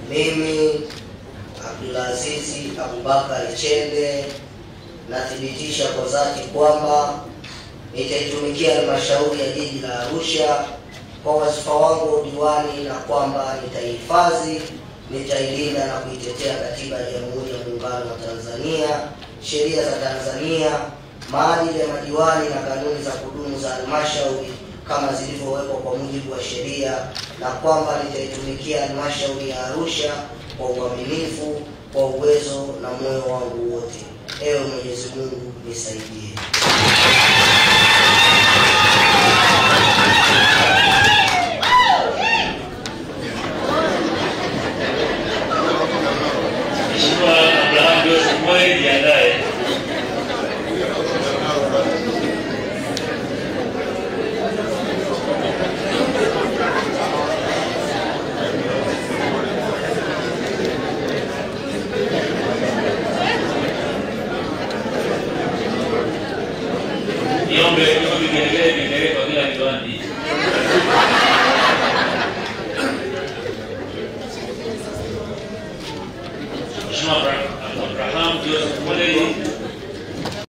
Mimi Abdulaziz Abubakar Chende nathibitisha kwa dhati kwamba nitaitumikia halmashauri ya jiji la Arusha kwa wasifa wangu wa diwani, na kwamba nitaihifadhi, nitailinda na kuitetea katiba ya Jamhuri ya Muungano wa Tanzania, sheria za Tanzania, maadili ya madiwani na kanuni za kudumu za halmashauri kama zilivyowekwa kwa mujibu wa sheria, na kwamba nitaitumikia halmashauri ya Arusha kwa uaminifu, kwa uwezo na moyo wangu wote. Ewe Mwenyezi Mungu nisaidie. Abraham Joseph Mweleli